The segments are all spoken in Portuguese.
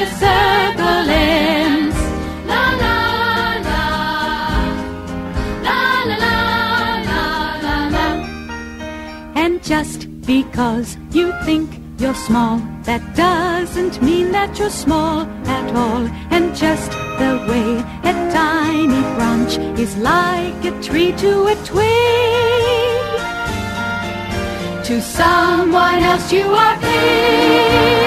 the circle ends. La la la, la la la la la la. And just because you think you're small, that doesn't mean that you're small at all. And just the way a tiny branch is like a tree to a twig, to someone else you are big.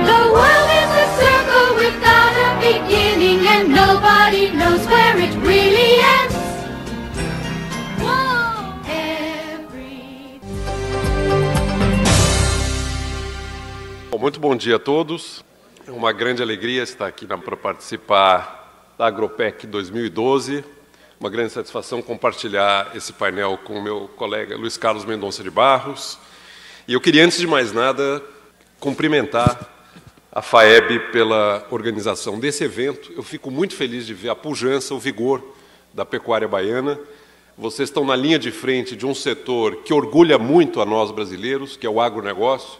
The world is a circle without a beginning, and nobody knows where it really ends. Whoa, Muito bom dia a todos. É uma grande alegria estar aqui para participar da Agropec 2012. Uma grande satisfação compartilhar esse painel com o meu colega Luiz Carlos Mendonça de Barros. E eu queria, antes de mais nada, cumprimentar a FAEB pela organização desse evento. Eu fico muito feliz de ver a pujança, o vigor da pecuária baiana. Vocês estão na linha de frente de um setor que orgulha muito a nós brasileiros, que é o agronegócio.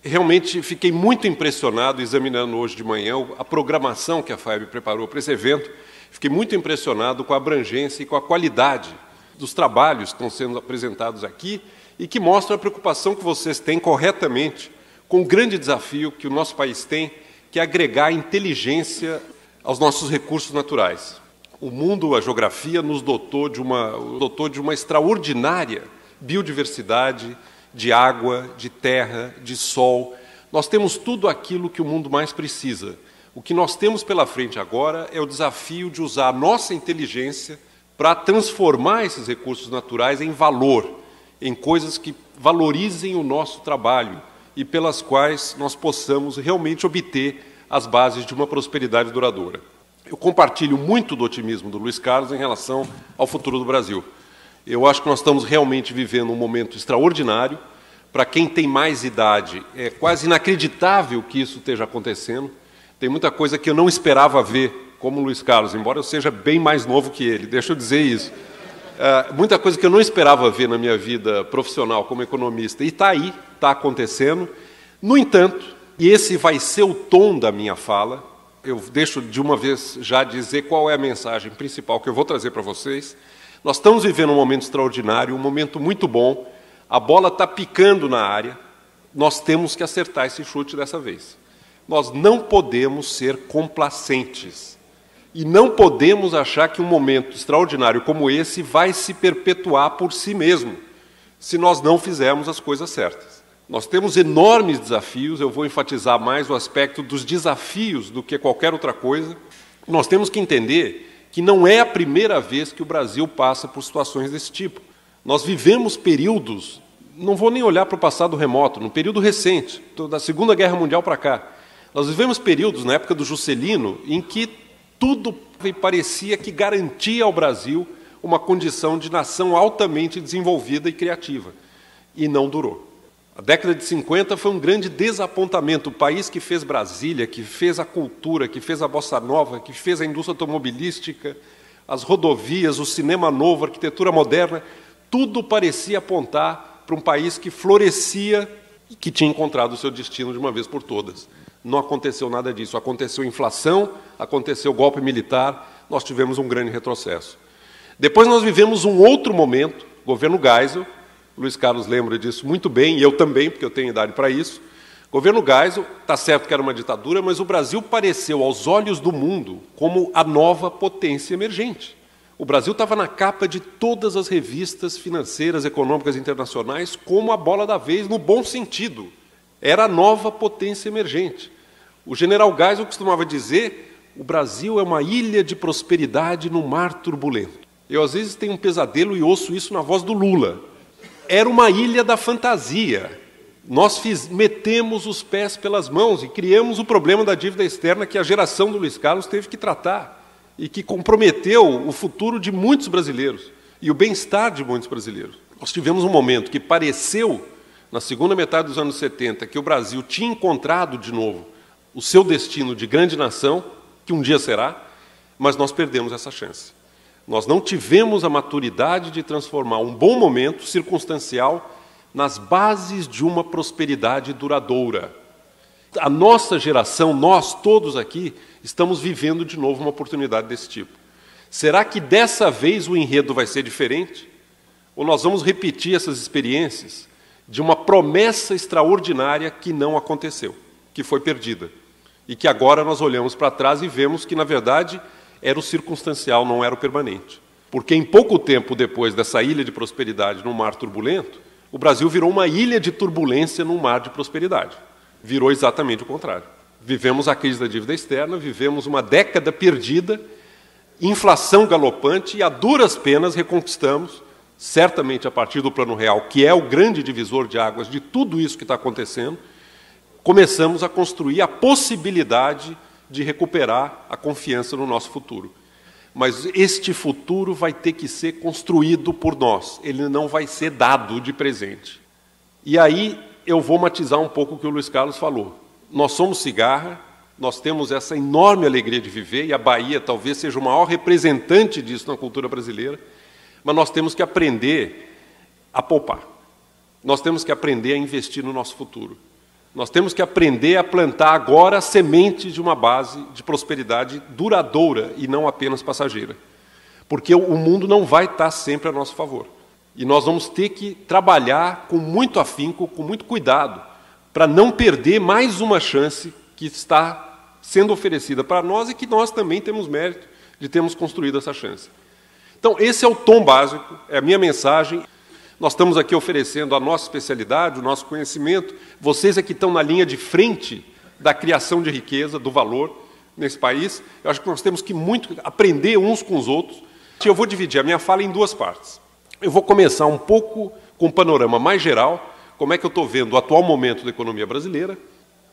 Realmente fiquei muito impressionado, examinando hoje de manhã a programação que a FAEB preparou para esse evento. Fiquei muito impressionado com a abrangência e com a qualidade dos trabalhos que estão sendo apresentados aqui e que mostram a preocupação que vocês têm corretamente com o grande desafio que o nosso país tem, que é agregar inteligência aos nossos recursos naturais. O mundo, a geografia, nos dotou de uma extraordinária biodiversidade, de água, de terra, de sol. Nós temos tudo aquilo que o mundo mais precisa. O que nós temos pela frente agora é o desafio de usar a nossa inteligência para transformar esses recursos naturais em valor, em coisas que valorizem o nosso trabalho e pelas quais nós possamos realmente obter as bases de uma prosperidade duradoura. Eu compartilho muito do otimismo do Luiz Carlos em relação ao futuro do Brasil. Eu acho que nós estamos realmente vivendo um momento extraordinário. Para quem tem mais idade, é quase inacreditável que isso esteja acontecendo. Tem muita coisa que eu não esperava ver, como o Luiz Carlos, embora eu seja bem mais novo que ele, deixa eu dizer isso. Muita coisa que eu não esperava ver na minha vida profissional como economista, e está aí, está acontecendo. No entanto, e esse vai ser o tom da minha fala, eu deixo de uma vez já dizer qual é a mensagem principal que eu vou trazer para vocês. Nós estamos vivendo um momento extraordinário, um momento muito bom, a bola está picando na área, nós temos que acertar esse chute dessa vez. Nós não podemos ser complacentes e não podemos achar que um momento extraordinário como esse vai se perpetuar por si mesmo, se nós não fizermos as coisas certas. Nós temos enormes desafios, eu vou enfatizar mais o aspecto dos desafios do que qualquer outra coisa. Nós temos que entender que não é a primeira vez que o Brasil passa por situações desse tipo. Nós vivemos períodos, não vou nem olhar para o passado remoto, no período recente, da Segunda Guerra Mundial para cá, nós vivemos períodos, na época do Juscelino, em que tudo parecia que garantia ao Brasil uma condição de nação altamente desenvolvida e criativa, e não durou. A década de 50 foi um grande desapontamento. O país que fez Brasília, que fez a cultura, que fez a bossa nova, que fez a indústria automobilística, as rodovias, o cinema novo, a arquitetura moderna, tudo parecia apontar para um país que florescia e que tinha encontrado o seu destino de uma vez por todas. Não aconteceu nada disso. Aconteceu inflação, aconteceu golpe militar, nós tivemos um grande retrocesso. Depois nós vivemos um outro momento, governo Geisel, Luiz Carlos lembra disso muito bem, e eu também, porque eu tenho idade para isso. Governo Geisel, está certo que era uma ditadura, mas o Brasil pareceu, aos olhos do mundo, como a nova potência emergente. O Brasil estava na capa de todas as revistas financeiras, econômicas internacionais, como a bola da vez, no bom sentido. Era a nova potência emergente. O general Geisel costumava dizer: o Brasil é uma ilha de prosperidade no mar turbulento. Eu, às vezes, tenho um pesadelo e ouço isso na voz do Lula. Era uma ilha da fantasia. Nós metemos os pés pelas mãos e criamos o problema da dívida externa que a geração do Luiz Carlos teve que tratar e que comprometeu o futuro de muitos brasileiros e o bem-estar de muitos brasileiros. Nós tivemos um momento que pareceu, na segunda metade dos anos 70, que o Brasil tinha encontrado de novo o seu destino de grande nação, que um dia será, mas nós perdemos essa chance. Nós não tivemos a maturidade de transformar um bom momento circunstancial nas bases de uma prosperidade duradoura. A nossa geração, nós todos aqui, estamos vivendo de novo uma oportunidade desse tipo. Será que dessa vez o enredo vai ser diferente? Ou nós vamos repetir essas experiências de uma promessa extraordinária que não aconteceu, que foi perdida, e que agora nós olhamos para trás e vemos que, na verdade, era o circunstancial, não era o permanente. Porque em pouco tempo depois dessa ilha de prosperidade num mar turbulento, o Brasil virou uma ilha de turbulência num mar de prosperidade. Virou exatamente o contrário. Vivemos a crise da dívida externa, vivemos uma década perdida, inflação galopante e, a duras penas, reconquistamos, certamente a partir do Plano Real, que é o grande divisor de águas de tudo isso que está acontecendo, começamos a construir a possibilidade de recuperar a confiança no nosso futuro. Mas este futuro vai ter que ser construído por nós, ele não vai ser dado de presente. E aí eu vou matizar um pouco o que o Luiz Carlos falou. Nós somos cigarra, nós temos essa enorme alegria de viver, e a Bahia talvez seja o maior representante disso na cultura brasileira, mas nós temos que aprender a poupar. Nós temos que aprender a investir no nosso futuro. Nós temos que aprender a plantar agora a semente de uma base de prosperidade duradoura e não apenas passageira. Porque o mundo não vai estar sempre a nosso favor. E nós vamos ter que trabalhar com muito afinco, com muito cuidado, para não perder mais uma chance que está sendo oferecida para nós e que nós também temos mérito de termos construído essa chance. Então, esse é o tom básico, é a minha mensagem. Nós estamos aqui oferecendo a nossa especialidade, o nosso conhecimento. Vocês é que estão na linha de frente da criação de riqueza, do valor nesse país. Eu acho que nós temos que muito aprender uns com os outros. Eu vou dividir a minha fala em duas partes. Eu vou começar um pouco com um panorama mais geral, como é que eu estou vendo o atual momento da economia brasileira,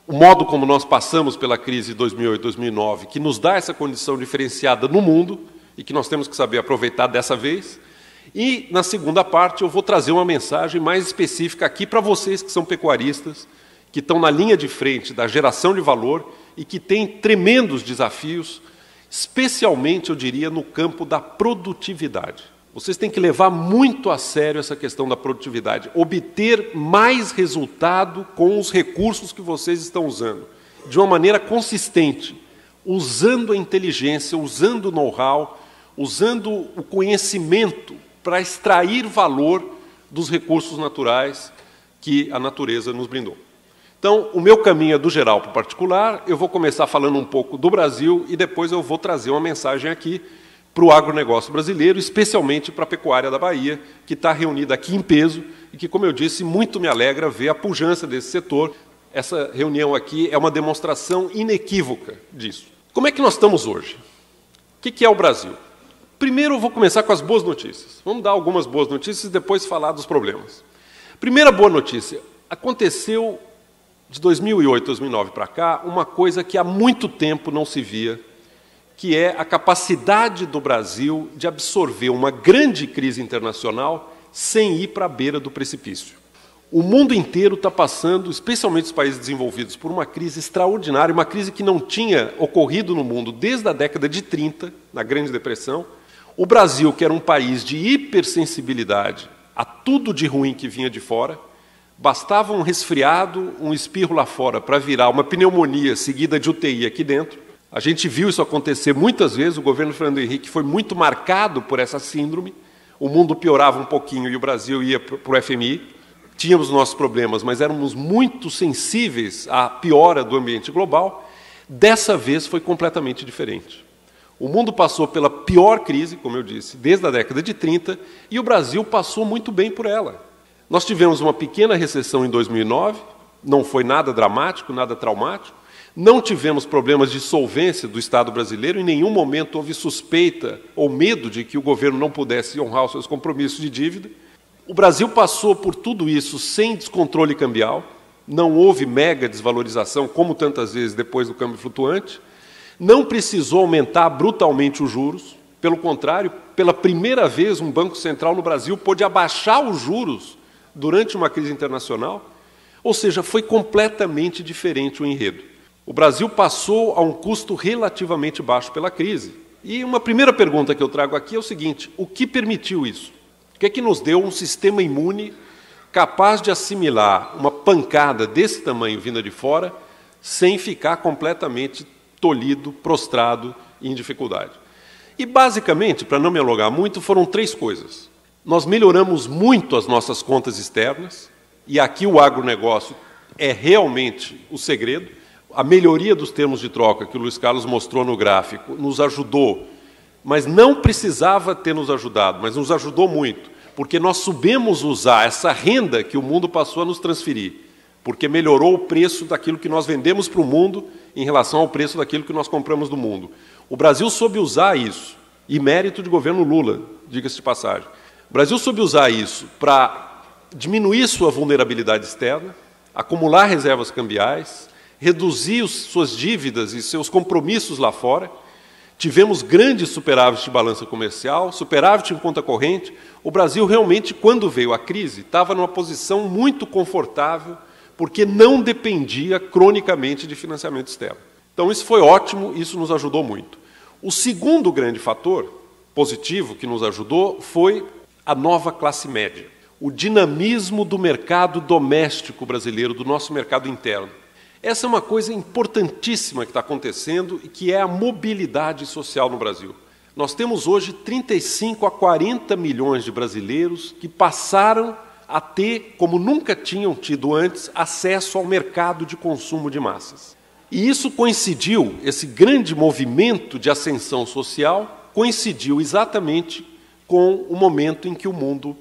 o modo como nós passamos pela crise de 2008 e 2009, que nos dá essa condição diferenciada no mundo e que nós temos que saber aproveitar dessa vez. E, na segunda parte, eu vou trazer uma mensagem mais específica aqui para vocês que são pecuaristas, que estão na linha de frente da geração de valor e que têm tremendos desafios, especialmente, eu diria, no campo da produtividade. Vocês têm que levar muito a sério essa questão da produtividade, obter mais resultado com os recursos que vocês estão usando, de uma maneira consistente, usando a inteligência, usando o know-how, usando o conhecimento para extrair valor dos recursos naturais que a natureza nos brindou. Então, o meu caminho é do geral para o particular. Eu vou começar falando um pouco do Brasil e depois eu vou trazer uma mensagem aqui para o agronegócio brasileiro, especialmente para a pecuária da Bahia, que está reunida aqui em peso e que, como eu disse, muito me alegra ver a pujança desse setor. Essa reunião aqui é uma demonstração inequívoca disso. Como é que nós estamos hoje? O que é o Brasil? Primeiro, eu vou começar com as boas notícias. Vamos dar algumas boas notícias e depois falar dos problemas. Primeira boa notícia. Aconteceu, de 2008, 2009 para cá, uma coisa que há muito tempo não se via, que é a capacidade do Brasil de absorver uma grande crise internacional sem ir para a beira do precipício. O mundo inteiro está passando, especialmente os países desenvolvidos, por uma crise extraordinária, uma crise que não tinha ocorrido no mundo desde a década de 30, na Grande Depressão. O Brasil, que era um país de hipersensibilidade a tudo de ruim que vinha de fora, bastava um resfriado, um espirro lá fora para virar uma pneumonia seguida de UTI aqui dentro. A gente viu isso acontecer muitas vezes, o governo Fernando Henrique foi muito marcado por essa síndrome, o mundo piorava um pouquinho e o Brasil ia para o FMI, tínhamos nossos problemas, mas éramos muito sensíveis à piora do ambiente global. Dessa vez foi completamente diferente. O mundo passou pela pior crise, como eu disse, desde a década de 30, e o Brasil passou muito bem por ela. Nós tivemos uma pequena recessão em 2009, não foi nada dramático, nada traumático, não tivemos problemas de solvência do Estado brasileiro, em nenhum momento houve suspeita ou medo de que o governo não pudesse honrar os seus compromissos de dívida. O Brasil passou por tudo isso sem descontrole cambial, não houve mega desvalorização, como tantas vezes depois do câmbio flutuante, não precisou aumentar brutalmente os juros, pelo contrário, pela primeira vez um Banco Central no Brasil pôde abaixar os juros durante uma crise internacional, ou seja, foi completamente diferente o enredo. O Brasil passou a um custo relativamente baixo pela crise. E uma primeira pergunta que eu trago aqui é o seguinte: o que permitiu isso? O que é que nos deu um sistema imune capaz de assimilar uma pancada desse tamanho vinda de fora, sem ficar completamente tolhido, prostrado e em dificuldade. E, basicamente, para não me alongar muito, foram 3 coisas. Nós melhoramos muito as nossas contas externas, e aqui o agronegócio é realmente o segredo. A melhoria dos termos de troca que o Luiz Carlos mostrou no gráfico nos ajudou, mas não precisava ter nos ajudado, mas nos ajudou muito, porque nós soubemos usar essa renda que o mundo passou a nos transferir, porque melhorou o preço daquilo que nós vendemos para o mundo em relação ao preço daquilo que nós compramos do mundo. O Brasil soube usar isso, e mérito de governo Lula, diga-se de passagem. O Brasil soube usar isso para diminuir sua vulnerabilidade externa, acumular reservas cambiais, reduzir suas dívidas e seus compromissos lá fora. Tivemos grandes superávites de balança comercial, superávit em conta corrente. O Brasil realmente, quando veio a crise, estava numa posição muito confortável, porque não dependia cronicamente de financiamento externo. Então, isso foi ótimo, isso nos ajudou muito. O segundo grande fator positivo que nos ajudou foi a nova classe média, o dinamismo do mercado doméstico brasileiro, do nosso mercado interno. Essa é uma coisa importantíssima que está acontecendo e que é a mobilidade social no Brasil. Nós temos hoje 35 a 40 milhões de brasileiros que passaram a ter, como nunca tinham tido antes, acesso ao mercado de consumo de massas. E isso coincidiu, esse grande movimento de ascensão social, coincidiu exatamente com o momento em que o mundo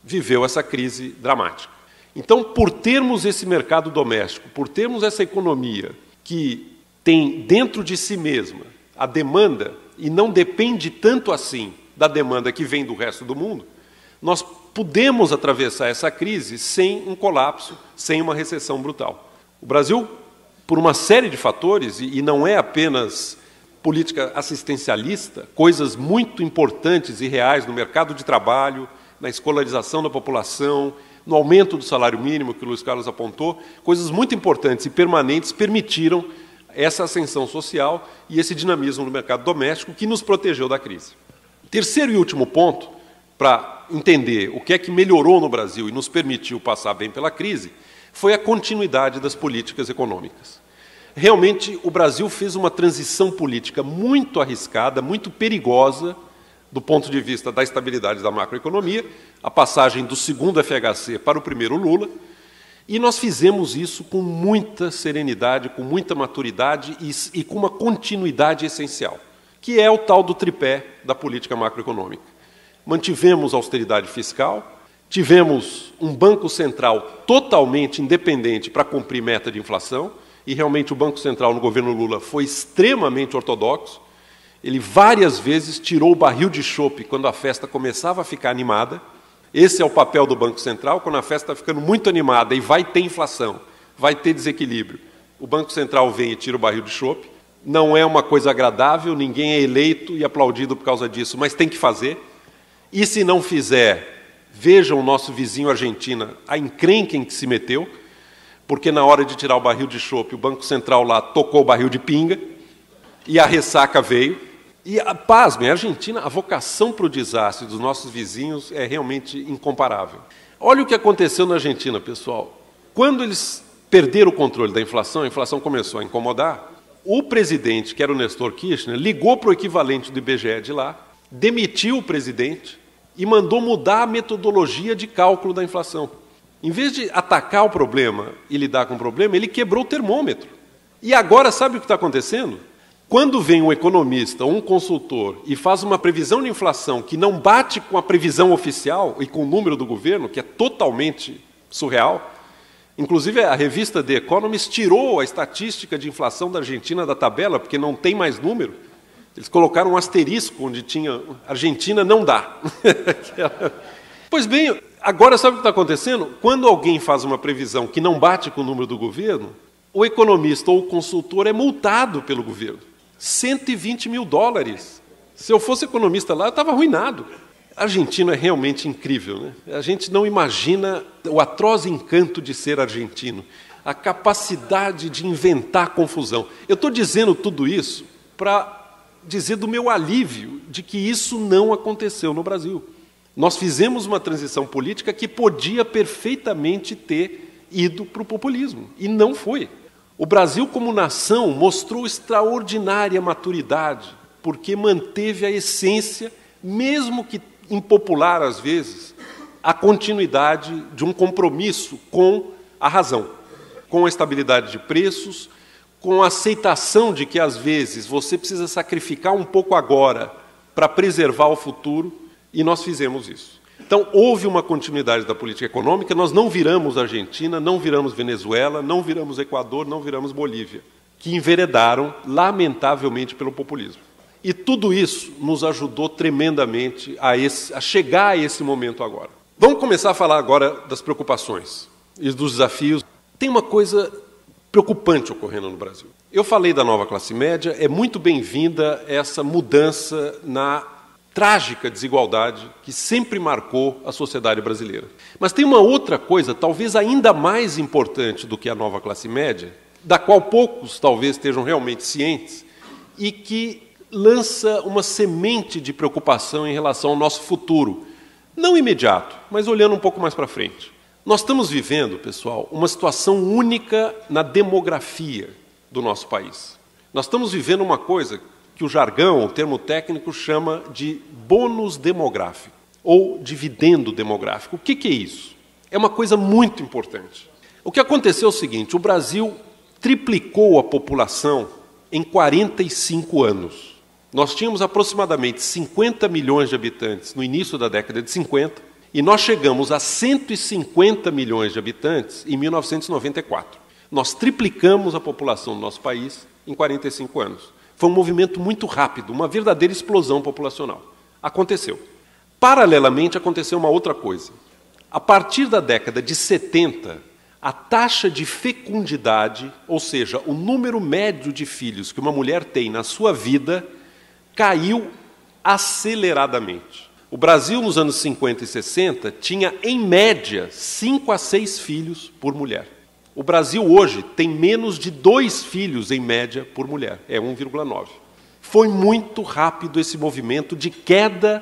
viveu essa crise dramática. Então, por termos esse mercado doméstico, por termos essa economia que tem dentro de si mesma a demanda e não depende tanto assim da demanda que vem do resto do mundo, nós pudemos atravessar essa crise sem um colapso, sem uma recessão brutal. O Brasil, por uma série de fatores, e não é apenas política assistencialista, coisas muito importantes e reais no mercado de trabalho, na escolarização da população, no aumento do salário mínimo, que o Luiz Carlos apontou, coisas muito importantes e permanentes permitiram essa ascensão social e esse dinamismo no mercado doméstico que nos protegeu da crise. Terceiro e último ponto, para entender o que é que melhorou no Brasil e nos permitiu passar bem pela crise, foi a continuidade das políticas econômicas. Realmente, o Brasil fez uma transição política muito arriscada, muito perigosa, do ponto de vista da estabilidade da macroeconomia, a passagem do segundo FHC para o primeiro Lula, e nós fizemos isso com muita serenidade, com muita maturidade e com uma continuidade essencial, que é o tal do tripé da política macroeconômica. Mantivemos a austeridade fiscal, tivemos um Banco Central totalmente independente para cumprir meta de inflação, e realmente o Banco Central no governo Lula foi extremamente ortodoxo. Ele várias vezes tirou o barril de chope quando a festa começava a ficar animada. Esse é o papel do Banco Central, quando a festa está ficando muito animada e vai ter inflação, vai ter desequilíbrio. O Banco Central vem e tira o barril de chope. Não é uma coisa agradável, ninguém é eleito e aplaudido por causa disso, mas tem que fazer. E se não fizer, vejam o nosso vizinho Argentina, a encrenca em que se meteu, porque na hora de tirar o barril de chope, o Banco Central lá tocou o barril de pinga e a ressaca veio. E, pasmem, a Argentina, a vocação para o desastre dos nossos vizinhos é realmente incomparável. Olha o que aconteceu na Argentina, pessoal. Quando eles perderam o controle da inflação, a inflação começou a incomodar, o presidente, que era o Néstor Kirchner, ligou para o equivalente do IBGE de lá, demitiu o presidente e mandou mudar a metodologia de cálculo da inflação. Em vez de atacar o problema e lidar com o problema, ele quebrou o termômetro. E agora, sabe o que está acontecendo? Quando vem um economista ou um consultor e faz uma previsão de inflação que não bate com a previsão oficial e com o número do governo, que é totalmente surreal, inclusive a revista The Economist tirou a estatística de inflação da Argentina da tabela, porque não tem mais número. Eles colocaram um asterisco onde tinha Argentina não dá. Pois bem, agora sabe o que está acontecendo? Quando alguém faz uma previsão que não bate com o número do governo, o economista ou o consultor é multado pelo governo. $120 mil. Se eu fosse economista lá, eu estava arruinado. A Argentina é realmente incrível, né? A gente não imagina o atroz encanto de ser argentino, a capacidade de inventar confusão. Eu estou dizendo tudo isso para dizer do meu alívio de que isso não aconteceu no Brasil. Nós fizemos uma transição política que podia perfeitamente ter ido para o populismo, e não foi. O Brasil, como nação, mostrou extraordinária maturidade, porque manteve a essência, mesmo que impopular às vezes, a continuidade de um compromisso com a razão, com a estabilidade de preços, com a aceitação de que, às vezes, você precisa sacrificar um pouco agora para preservar o futuro, e nós fizemos isso. Então, houve uma continuidade da política econômica, nós não viramos Argentina, não viramos Venezuela, não viramos Equador, não viramos Bolívia, que enveredaram, lamentavelmente, pelo populismo. E tudo isso nos ajudou tremendamente a chegar a esse momento agora. Vamos começar a falar agora das preocupações e dos desafios. Tem uma coisa preocupante ocorrendo no Brasil. Eu falei da nova classe média, é muito bem-vinda essa mudança na trágica desigualdade que sempre marcou a sociedade brasileira. Mas tem uma outra coisa, talvez ainda mais importante do que a nova classe média, da qual poucos talvez estejam realmente cientes, e que lança uma semente de preocupação em relação ao nosso futuro, não imediato, mas olhando um pouco mais para frente. Nós estamos vivendo, pessoal, uma situação única na demografia do nosso país. Nós estamos vivendo uma coisa que o jargão, o termo técnico, chama de bônus demográfico, ou dividendo demográfico. O que é isso? É uma coisa muito importante. O que aconteceu é o seguinte, o Brasil triplicou a população em 45 anos. Nós tínhamos aproximadamente 50 milhões de habitantes no início da década de 50, e nós chegamos a 150 milhões de habitantes em 1994. Nós triplicamos a população do nosso país em 45 anos. Foi um movimento muito rápido, uma verdadeira explosão populacional. Aconteceu. Paralelamente, aconteceu uma outra coisa. A partir da década de 70, a taxa de fecundidade, ou seja, o número médio de filhos que uma mulher tem na sua vida, caiu aceleradamente. O Brasil, nos anos 50 e 60, tinha, em média, 5 a 6 filhos por mulher. O Brasil, hoje, tem menos de 2 filhos, em média, por mulher. É 1,9. Foi muito rápido esse movimento de queda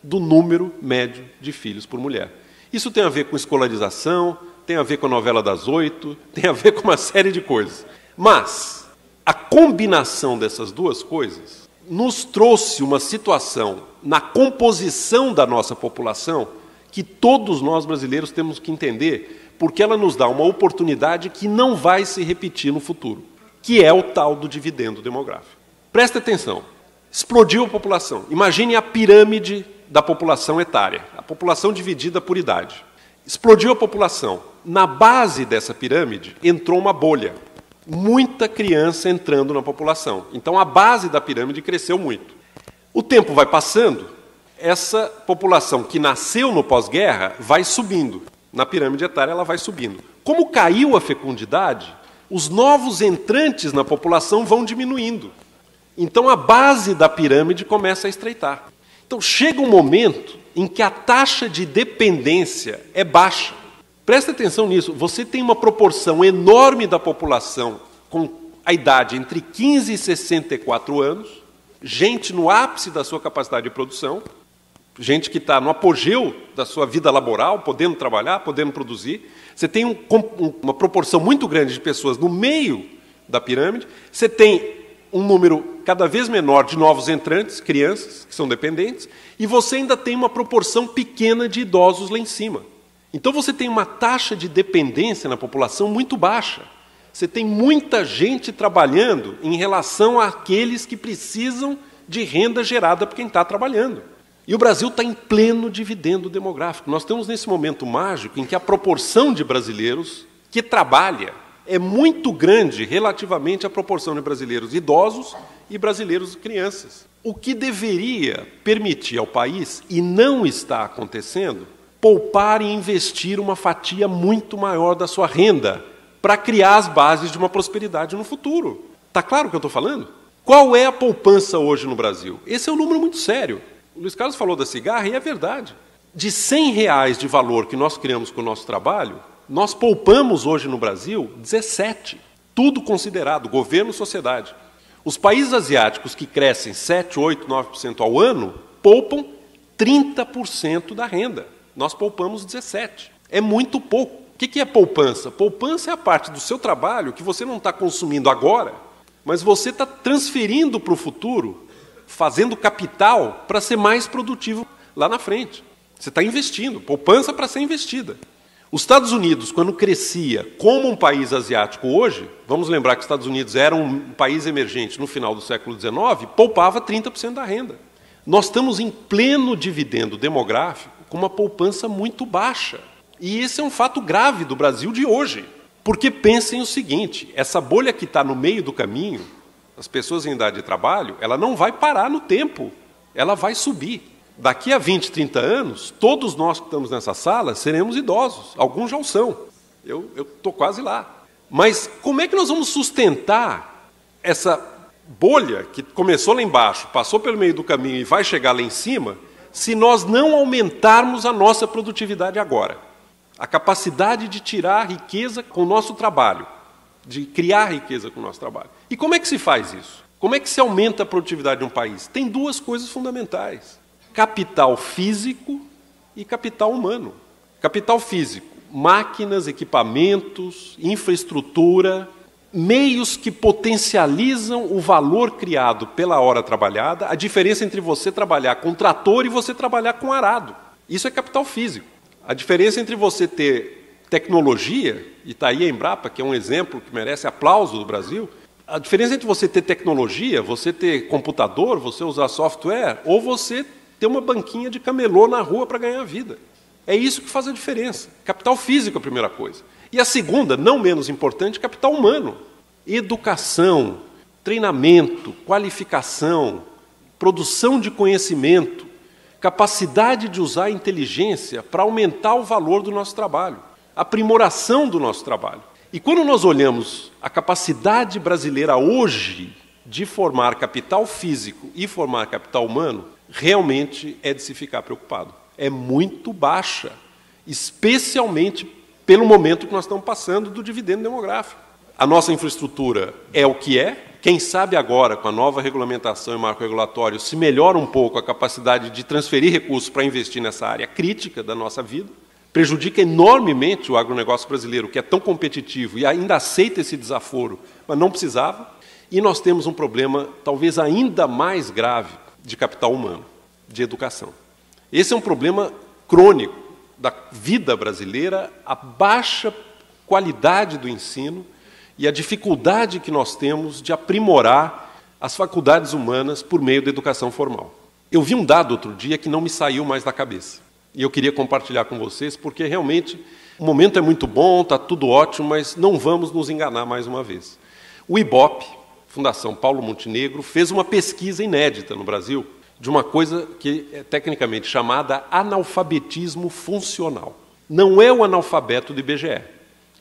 do número médio de filhos por mulher. Isso tem a ver com escolarização, tem a ver com a novela das 8, tem a ver com uma série de coisas. Mas a combinação dessas duas coisas nos trouxe uma situação na composição da nossa população que todos nós brasileiros temos que entender, porque ela nos dá uma oportunidade que não vai se repetir no futuro, que é o tal do dividendo demográfico. Presta atenção, explodiu a população. Imagine a pirâmide da população etária, a população dividida por idade. Explodiu a população. Na base dessa pirâmide entrou uma bolha. Muita criança entrando na população. Então, a base da pirâmide cresceu muito. O tempo vai passando, essa população que nasceu no pós-guerra vai subindo. Na pirâmide etária, ela vai subindo. Como caiu a fecundidade, os novos entrantes na população vão diminuindo. Então, a base da pirâmide começa a estreitar. Então, chega um momento em que a taxa de dependência é baixa. Presta atenção nisso, você tem uma proporção enorme da população com a idade entre 15 e 64 anos, gente no ápice da sua capacidade de produção, gente que está no apogeu da sua vida laboral, podendo trabalhar, podendo produzir. Você tem uma proporção muito grande de pessoas no meio da pirâmide, você tem um número cada vez menor de novos entrantes, crianças que são dependentes, e você ainda tem uma proporção pequena de idosos lá em cima. Então você tem uma taxa de dependência na população muito baixa. Você tem muita gente trabalhando em relação àqueles que precisam de renda gerada por quem está trabalhando. E o Brasil está em pleno dividendo demográfico. Nós estamos nesse momento mágico em que a proporção de brasileiros que trabalha é muito grande relativamente à proporção de brasileiros idosos e brasileiros crianças. O que deveria permitir ao país, e não está acontecendo, poupar e investir uma fatia muito maior da sua renda para criar as bases de uma prosperidade no futuro. Está claro o que eu estou falando? Qual é a poupança hoje no Brasil? Esse é um número muito sério. O Luiz Carlos falou da cigarra e é verdade. De R$100 de valor que nós criamos com o nosso trabalho, nós poupamos hoje no Brasil 17. Tudo considerado, governo e sociedade. Os países asiáticos que crescem 7, 8, 9% ao ano, poupam 30% da renda. Nós poupamos 17%. É muito pouco. O que é poupança? Poupança é a parte do seu trabalho que você não está consumindo agora, mas você está transferindo para o futuro, fazendo capital para ser mais produtivo lá na frente. Você está investindo, poupança para ser investida. Os Estados Unidos, quando crescia como um país asiático hoje, vamos lembrar que os Estados Unidos era um país emergente no final do século XIX, poupava 30% da renda. Nós estamos em pleno dividendo demográfico com uma poupança muito baixa. E esse é um fato grave do Brasil de hoje. Porque pensem o seguinte, essa bolha que está no meio do caminho, as pessoas em idade de trabalho, ela não vai parar no tempo, ela vai subir. Daqui a 20, 30 anos, todos nós que estamos nessa sala seremos idosos. Alguns já o são. Eu estou quase lá. Mas como é que nós vamos sustentar essa bolha que começou lá embaixo, passou pelo meio do caminho e vai chegar lá em cima, se nós não aumentarmos a nossa produtividade agora? A capacidade de tirar riqueza com o nosso trabalho, de criar riqueza com o nosso trabalho. E como é que se faz isso? Como é que se aumenta a produtividade de um país? Tem duas coisas fundamentais. Capital físico e capital humano. Capital físico, máquinas, equipamentos, infraestrutura, meios que potencializam o valor criado pela hora trabalhada, a diferença entre você trabalhar com trator e você trabalhar com arado. Isso é capital físico. A diferença entre você ter tecnologia, e está aí a Embrapa, que é um exemplo que merece aplauso do Brasil, a diferença entre você ter tecnologia, você ter computador, você usar software, ou você ter uma banquinha de camelô na rua para ganhar vida. É isso que faz a diferença. Capital físico é a primeira coisa. E a segunda, não menos importante, capital humano. Educação, treinamento, qualificação, produção de conhecimento, capacidade de usar a inteligência para aumentar o valor do nosso trabalho, aprimoração do nosso trabalho. E quando nós olhamos a capacidade brasileira hoje de formar capital físico e formar capital humano, realmente é de se ficar preocupado. É muito baixa, especialmente pelo momento que nós estamos passando do dividendo demográfico. A nossa infraestrutura é o que é. Quem sabe agora, com a nova regulamentação e marco regulatório, se melhora um pouco a capacidade de transferir recursos para investir nessa área crítica da nossa vida. Prejudica enormemente o agronegócio brasileiro, que é tão competitivo e ainda aceita esse desaforo, mas não precisava. E nós temos um problema talvez ainda mais grave de capital humano, de educação. Esse é um problema crônico da vida brasileira, a baixa qualidade do ensino e a dificuldade que nós temos de aprimorar as faculdades humanas por meio da educação formal. Eu vi um dado outro dia que não me saiu mais da cabeça. E eu queria compartilhar com vocês, porque realmente o momento é muito bom, está tudo ótimo, mas não vamos nos enganar mais uma vez. O IBOP, Fundação Paulo Montenegro, fez uma pesquisa inédita no Brasil de uma coisa que é tecnicamente chamada analfabetismo funcional. Não é o analfabeto do IBGE.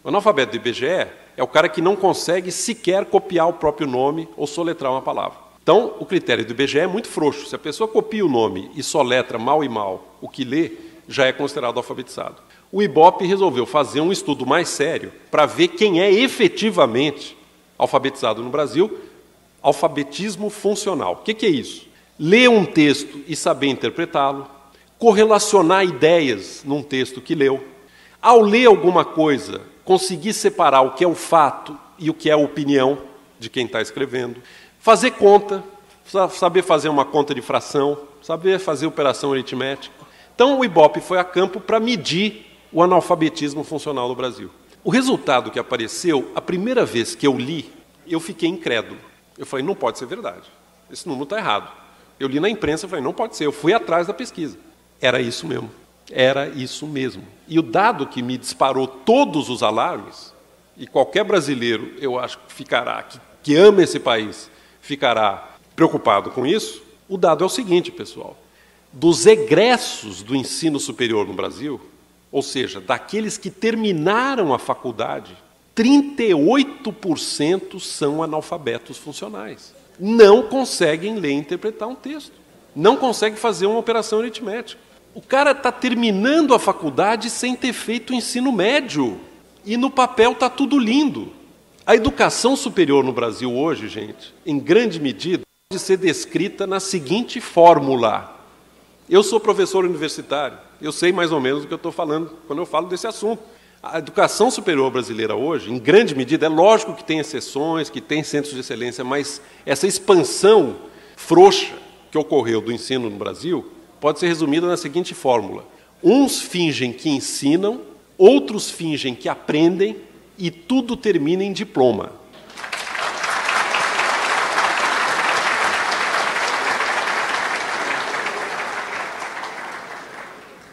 O analfabeto do IBGE é o cara que não consegue sequer copiar o próprio nome ou soletrar uma palavra. Então, o critério do IBGE é muito frouxo. Se a pessoa copia o nome e soletra mal e mal o que lê, já é considerado alfabetizado. O IBOP resolveu fazer um estudo mais sério para ver quem é efetivamente alfabetizado no Brasil. Alfabetismo funcional. O que é isso? Ler um texto e saber interpretá-lo, correlacionar ideias num texto que leu. Ao ler alguma coisa, conseguir separar o que é o fato e o que é a opinião de quem está escrevendo. Fazer conta, saber fazer uma conta de fração, saber fazer operação aritmética. Então, o IBOP foi a campo para medir o analfabetismo funcional no Brasil. O resultado que apareceu, a primeira vez que eu li, eu fiquei incrédulo. Eu falei, não pode ser verdade. Esse número está errado. Eu li na imprensa e falei, não pode ser. Eu fui atrás da pesquisa. Era isso mesmo. Era isso mesmo. E o dado que me disparou todos os alarmes, e qualquer brasileiro, eu acho que ficará, que ama esse país, ficará preocupado com isso, o dado é o seguinte, pessoal. Dos egressos do ensino superior no Brasil, ou seja, daqueles que terminaram a faculdade, 38% são analfabetos funcionais. Não conseguem ler e interpretar um texto. Não conseguem fazer uma operação aritmética. O cara está terminando a faculdade sem ter feito o ensino médio. E no papel está tudo lindo. A educação superior no Brasil hoje, gente, em grande medida, pode ser descrita na seguinte fórmula. Eu sou professor universitário. Eu sei mais ou menos o que eu estou falando quando eu falo desse assunto. A educação superior brasileira hoje, em grande medida, é lógico que tem exceções, que tem centros de excelência, mas essa expansão frouxa que ocorreu do ensino no Brasil pode ser resumida na seguinte fórmula: uns fingem que ensinam, outros fingem que aprendem e tudo termina em diploma.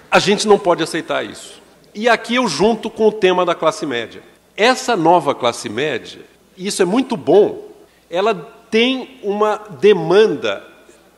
A gente não pode aceitar isso. E aqui eu junto com o tema da classe média. Essa nova classe média, e isso é muito bom, ela tem uma demanda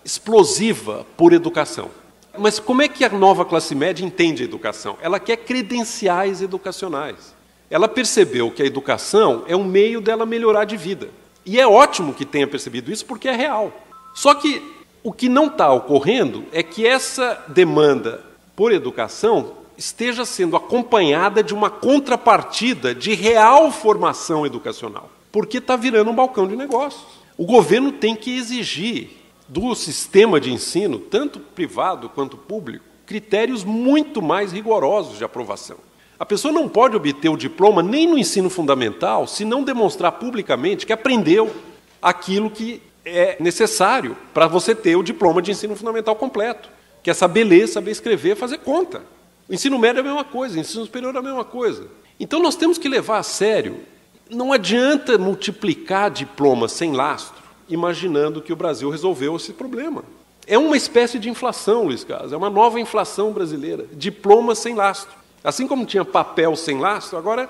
explosiva por educação. Mas como é que a nova classe média entende a educação? Ela quer credenciais educacionais. Ela percebeu que a educação é um meio dela melhorar de vida. E é ótimo que tenha percebido isso, porque é real. Só que o que não está ocorrendo é que essa demanda por educação esteja sendo acompanhada de uma contrapartida de real formação educacional, porque está virando um balcão de negócios. O governo tem que exigir do sistema de ensino, tanto privado quanto público, critérios muito mais rigorosos de aprovação. A pessoa não pode obter o diploma nem no ensino fundamental se não demonstrar publicamente que aprendeu aquilo que é necessário para você ter o diploma de ensino fundamental completo, que é saber ler, saber escrever, fazer conta. O ensino médio é a mesma coisa, o ensino superior é a mesma coisa. Então nós temos que levar a sério. Não adianta multiplicar diplomas sem lastro, imaginando que o Brasil resolveu esse problema. É uma espécie de inflação, Luiz Carlos, é uma nova inflação brasileira. Diplomas sem lastro. Assim como tinha papel sem lastro, agora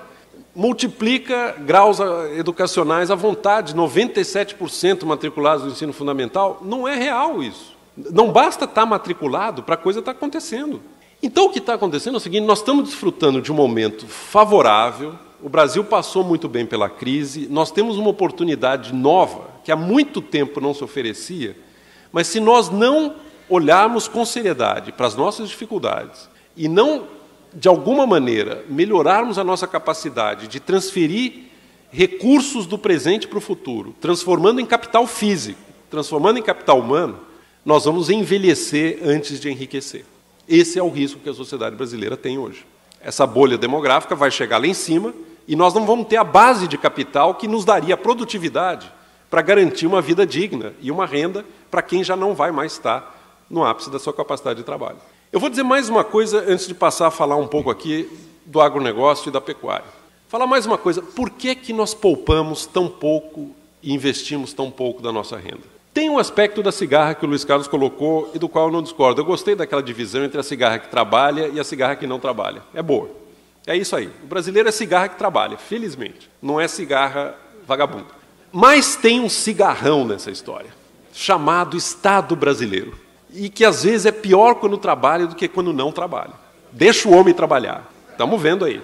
multiplica graus educacionais à vontade, 97% matriculados no ensino fundamental. Não é real isso. Não basta estar matriculado para a coisa estar acontecendo. Então, o que está acontecendo é o seguinte: nós estamos desfrutando de um momento favorável, o Brasil passou muito bem pela crise, nós temos uma oportunidade nova, que há muito tempo não se oferecia, mas se nós não olharmos com seriedade para as nossas dificuldades e não, de alguma maneira, melhorarmos a nossa capacidade de transferir recursos do presente para o futuro, transformando em capital físico, transformando em capital humano, nós vamos envelhecer antes de enriquecer. Esse é o risco que a sociedade brasileira tem hoje. Essa bolha demográfica vai chegar lá em cima e nós não vamos ter a base de capital que nos daria produtividade para garantir uma vida digna e uma renda para quem já não vai mais estar no ápice da sua capacidade de trabalho. Eu vou dizer mais uma coisa antes de passar a falar um pouco aqui do agronegócio e da pecuária. Falar mais uma coisa: por que que nós poupamos tão pouco e investimos tão pouco da nossa renda? Tem um aspecto da cigarra que o Luiz Carlos colocou e do qual eu não discordo. Eu gostei daquela divisão entre a cigarra que trabalha e a cigarra que não trabalha. É boa. É isso aí. O brasileiro é cigarra que trabalha, felizmente. Não é cigarra vagabunda. Mas tem um cigarrão nessa história, chamado Estado brasileiro. E que às vezes é pior quando trabalha do que quando não trabalha. Deixa o homem trabalhar. Estamos vendo aí.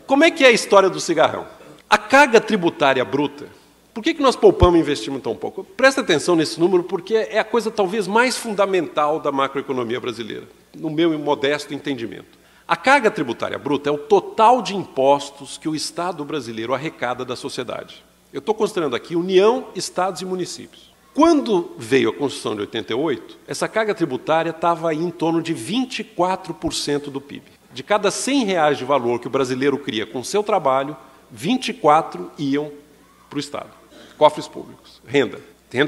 Como é que é a história do cigarrão? A carga tributária bruta. Por que nós poupamos e investimos tão pouco? Presta atenção nesse número, porque é a coisa talvez mais fundamental da macroeconomia brasileira, no meu modesto entendimento. A carga tributária bruta é o total de impostos que o Estado brasileiro arrecada da sociedade. Eu estou considerando aqui União, Estados e municípios. Quando veio a Constituição de 88, essa carga tributária estava aí em torno de 24% do PIB. De cada R$100 de valor que o brasileiro cria com o seu trabalho, 24 iam para o Estado. Cofres públicos, renda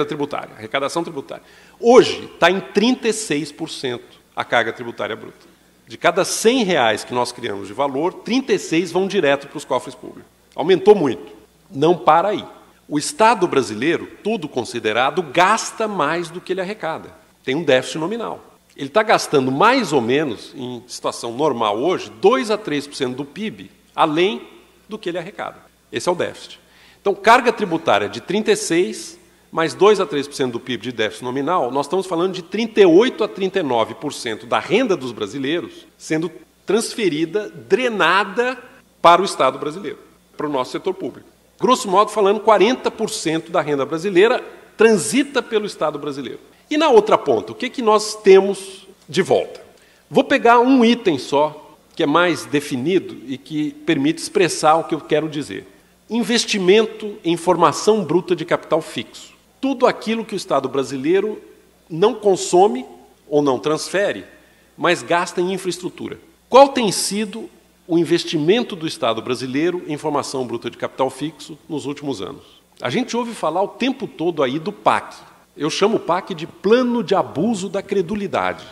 tributária, arrecadação tributária. Hoje está em 36% a carga tributária bruta. De cada R$100 que nós criamos de valor, 36 vão direto para os cofres públicos. Aumentou muito. Não para aí. O Estado brasileiro, tudo considerado, gasta mais do que ele arrecada. Tem um déficit nominal. Ele está gastando mais ou menos, em situação normal hoje, 2 a 3% do PIB, além do que ele arrecada. Esse é o déficit. Então, carga tributária de 36, mais 2 a 3% do PIB de déficit nominal, nós estamos falando de 38 a 39% da renda dos brasileiros sendo transferida, drenada para o Estado brasileiro, para o nosso setor público. Grosso modo falando, 40% da renda brasileira transita pelo Estado brasileiro. E na outra ponta, o que nós temos de volta? Vou pegar um item só, que é mais definido e que permite expressar o que eu quero dizer. Investimento em formação bruta de capital fixo. Tudo aquilo que o Estado brasileiro não consome ou não transfere, mas gasta em infraestrutura. Qual tem sido o investimento do Estado brasileiro em formação bruta de capital fixo nos últimos anos. A gente ouve falar o tempo todo aí do PAC. Eu chamo o PAC de Plano de Abuso da Credulidade.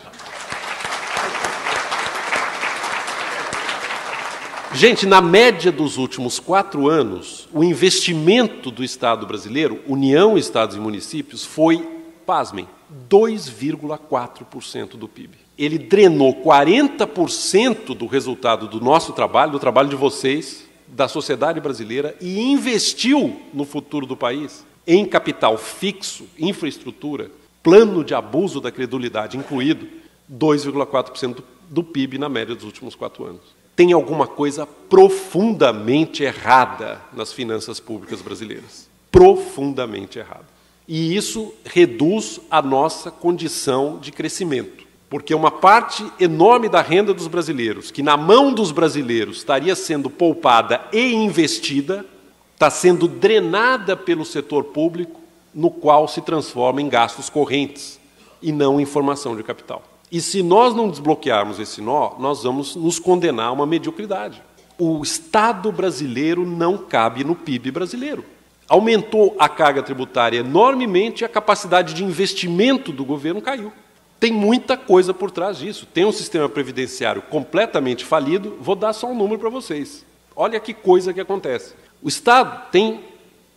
Gente, na média dos últimos 4 anos, o investimento do Estado brasileiro, União, Estados e Municípios, foi, pasmem, 2,4% do PIB. Ele drenou 40% do resultado do nosso trabalho, do trabalho de vocês, da sociedade brasileira, e investiu no futuro do país em capital fixo, infraestrutura, plano de abuso da credulidade incluído, 2,4% do PIB na média dos últimos 4 anos. Tem alguma coisa profundamente errada nas finanças públicas brasileiras. Profundamente errada. E isso reduz a nossa condição de crescimento. Porque uma parte enorme da renda dos brasileiros, que na mão dos brasileiros estaria sendo poupada e investida, está sendo drenada pelo setor público, no qual se transforma em gastos correntes e não em formação de capital. E se nós não desbloquearmos esse nó, nós vamos nos condenar a uma mediocridade. O Estado brasileiro não cabe no PIB brasileiro. Aumentou a carga tributária enormemente e a capacidade de investimento do governo caiu. Tem muita coisa por trás disso. Tem um sistema previdenciário completamente falido. Vou dar só um número para vocês. Olha que coisa que acontece. O Estado tem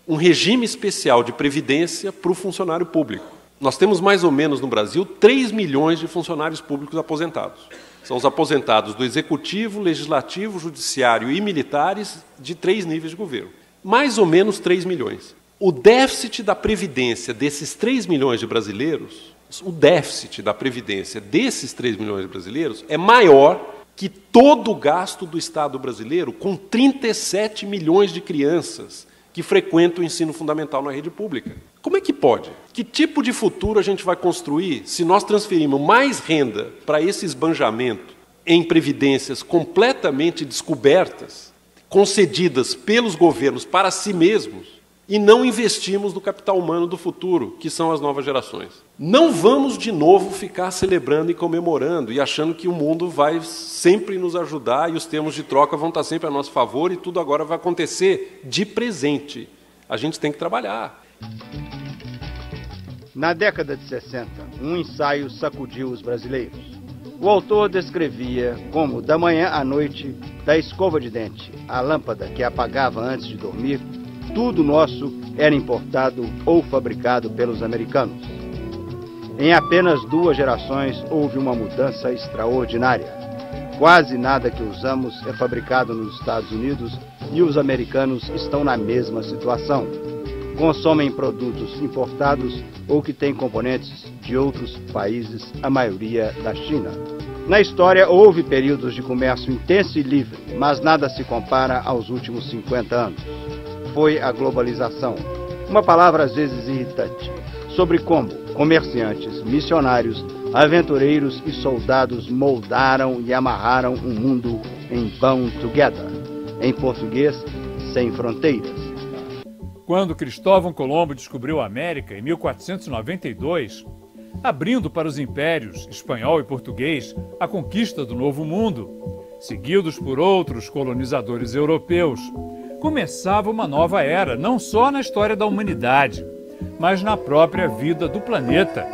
um regime especial de previdência para o funcionário público. Nós temos mais ou menos no Brasil 3 milhões de funcionários públicos aposentados. São os aposentados do Executivo, Legislativo, Judiciário e militares de 3 níveis de governo. Mais ou menos 3 milhões. O déficit da Previdência desses 3 milhões de brasileiros, o déficit da Previdência desses 3 milhões de brasileiros é maior que todo o gasto do Estado brasileiro com 37 milhões de crianças que frequentam o ensino fundamental na rede pública. Como é que pode? Que tipo de futuro a gente vai construir se nós transferirmos mais renda para esse esbanjamento em previdências completamente descobertas, concedidas pelos governos para si mesmos, e não investimos no capital humano do futuro, que são as novas gerações? Não vamos de novo ficar celebrando e comemorando e achando que o mundo vai sempre nos ajudar e os termos de troca vão estar sempre a nosso favor e tudo agora vai acontecer de presente. A gente tem que trabalhar. Na década de 60, um ensaio sacudiu os brasileiros. O autor descrevia como, da manhã à noite, da escova de dente à lâmpada que apagava antes de dormir, tudo nosso era importado ou fabricado pelos americanos. Em apenas 2 gerações houve uma mudança extraordinária. Quase nada que usamos é fabricado nos Estados Unidos e os americanos estão na mesma situação. Consomem produtos importados ou que têm componentes de outros países, a maioria da China. Na história houve períodos de comércio intenso e livre, mas nada se compara aos últimos 50 anos. Foi a globalização, uma palavra às vezes irritante, sobre como comerciantes, missionários, aventureiros e soldados moldaram e amarraram um mundo em Bound Together, em português, sem fronteiras. Quando Cristóvão Colombo descobriu a América em 1492, abrindo para os impérios espanhol e português a conquista do Novo Mundo, seguidos por outros colonizadores europeus, começava uma nova era, não só na história da humanidade, mas na própria vida do planeta.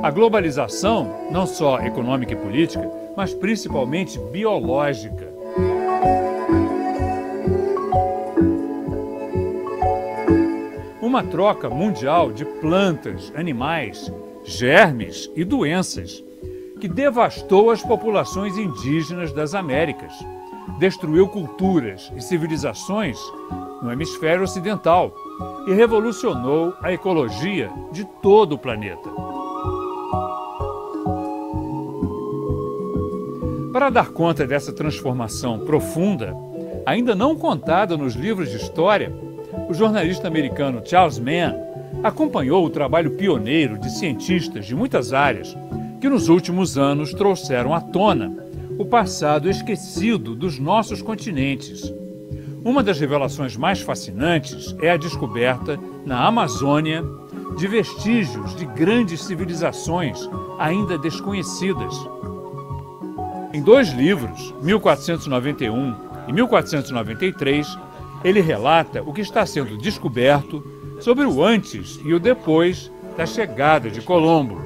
A globalização, não só econômica e política, mas principalmente biológica. Uma troca mundial de plantas, animais, germes e doenças, que devastou as populações indígenas das Américas, destruiu culturas e civilizações no hemisfério ocidental e revolucionou a ecologia de todo o planeta. Para dar conta dessa transformação profunda, ainda não contada nos livros de história, o jornalista americano Charles Mann acompanhou o trabalho pioneiro de cientistas de muitas áreas que nos últimos anos trouxeram à tona o passado esquecido dos nossos continentes. Uma das revelações mais fascinantes é a descoberta, na Amazônia, de vestígios de grandes civilizações ainda desconhecidas. Em 2 livros, 1491 e 1493, ele relata o que está sendo descoberto sobre o antes e o depois da chegada de Colombo.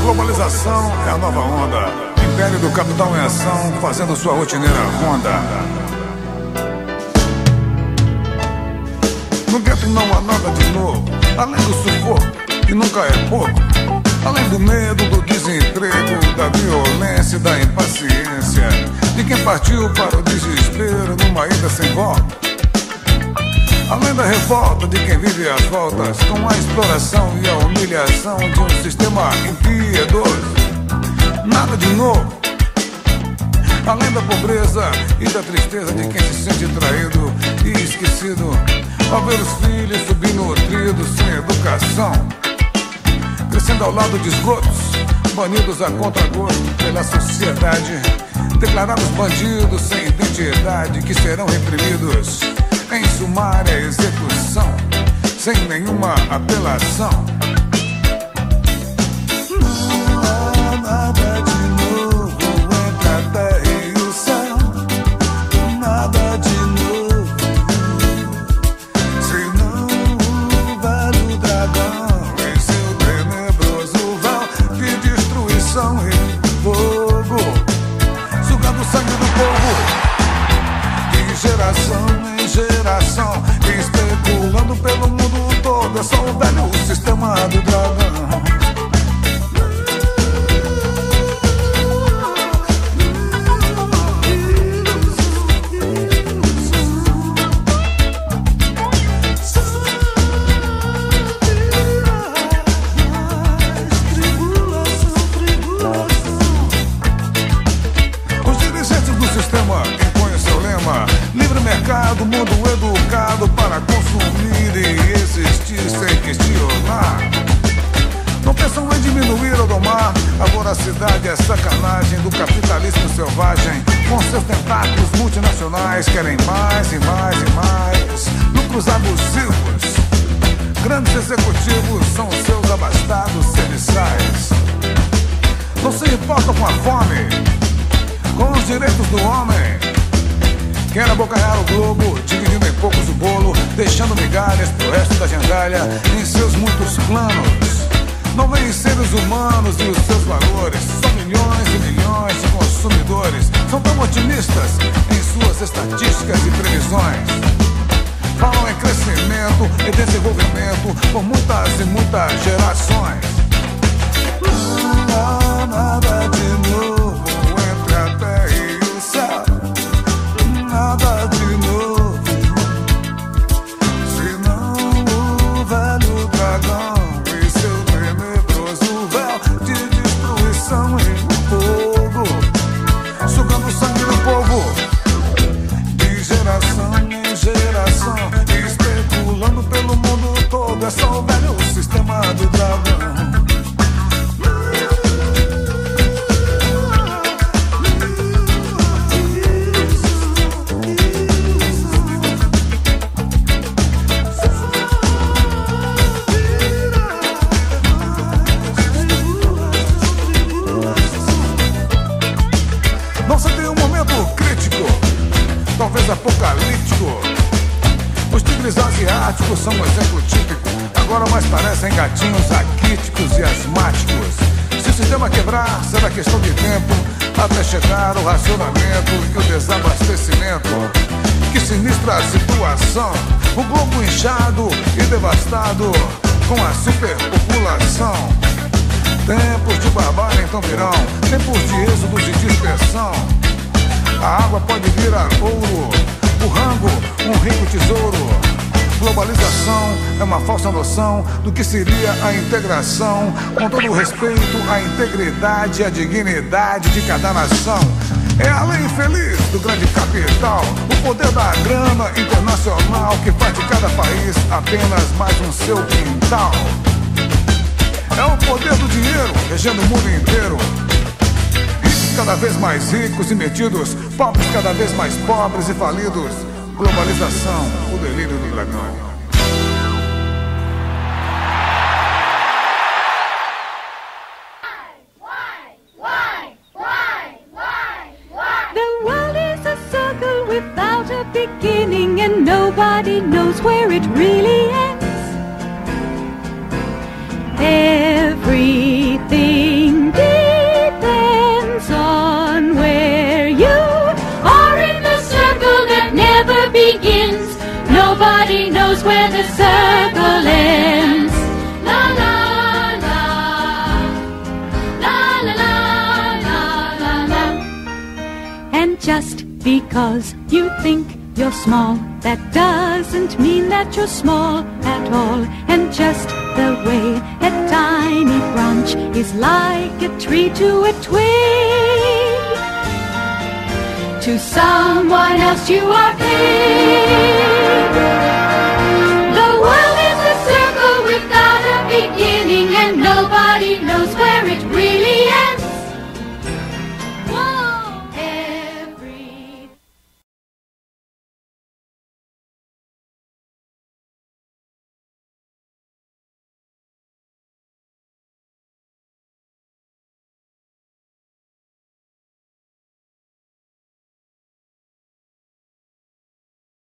Globalização é a nova onda. Império do capital em ação, fazendo sua rotineira ronda. No gueto não há nada de novo, além do sufoco, que nunca é pouco. Além do medo, do desemprego, da violência e da impaciência de quem partiu para o desespero numa ida sem volta. Além da revolta de quem vive às voltas com a exploração e a humilhação de um sistema impiedoso. Nada de novo. Além da pobreza e da tristeza de quem se sente traído e esquecido ao ver os filhos subnutridos sem educação, crescendo ao lado de esgotos, banidos a contragosto pela sociedade, declarados bandidos sem identidade que serão reprimidos em sumária execução, sem nenhuma apelação. Não há nada de novo entre a terra e o céu, nada de novo, senão o velho dragão em seu tenebroso véu de destruição e fogo, sugando o sangue do povo, de geração em geração, especulando pelo mundo todo. É só o velho sistema do dragão. Os dirigentes do sistema impõem seu lema: livre mercado, mundo educado para consumir e existir sem questionar. Não pensam em diminuir ou domar a voracidade e a sacanagem do capitalismo selvagem. Com seus tentáculos multinacionais querem mais e mais e mais lucros abusivos. Grandes executivos são seus abastados serviçais. Não se importam com a fome, com os direitos do homem. Quer abocanhar o globo, dividindo em poucos o bolo, deixando migalhas pro resto da gentalha em seus muitos planos. Não veem seres humanos e os seus valores. São milhões e milhões de consumidores. São tão otimistas em suas estatísticas e previsões. Falam em crescimento e desenvolvimento por muitas e muitas gerações. Não há nada de novo entre a terra e o céu, nada de novo, senão o velho dragão e seu tenebroso véu de destruição e fogo, sugando o sangue do povo, de geração em geração, especulando pelo mundo todo. É só o velho sistema do dragão. Talvez apocalíptico. Os tigres asiáticos são um exemplo típico. Agora mais parecem gatinhos raquíticos e asmáticos. Se o sistema quebrar, será questão de tempo até chegar o racionamento e o desabastecimento. Que sinistra situação. O globo inchado e devastado com a superpopulação. Tempos de barbárie então virão, tempos de êxodos e dispersão. A água pode virar ouro, o rango, um rico tesouro. Globalização é uma falsa noção do que seria a integração, com todo o respeito à integridade e à dignidade de cada nação. É a lei infeliz do grande capital, o poder da grana internacional que faz de cada país apenas mais um seu quintal. É o poder do dinheiro regendo o mundo inteiro. Cada vez mais ricos e metidos, pobres cada vez mais pobres e falidos. Globalização, o delírio do dragão. the limbs. La la la, la la la la la la. And just because you think you're small, that doesn't mean that you're small at all. And just the way a tiny branch is like a tree to a twig, to someone else you are big.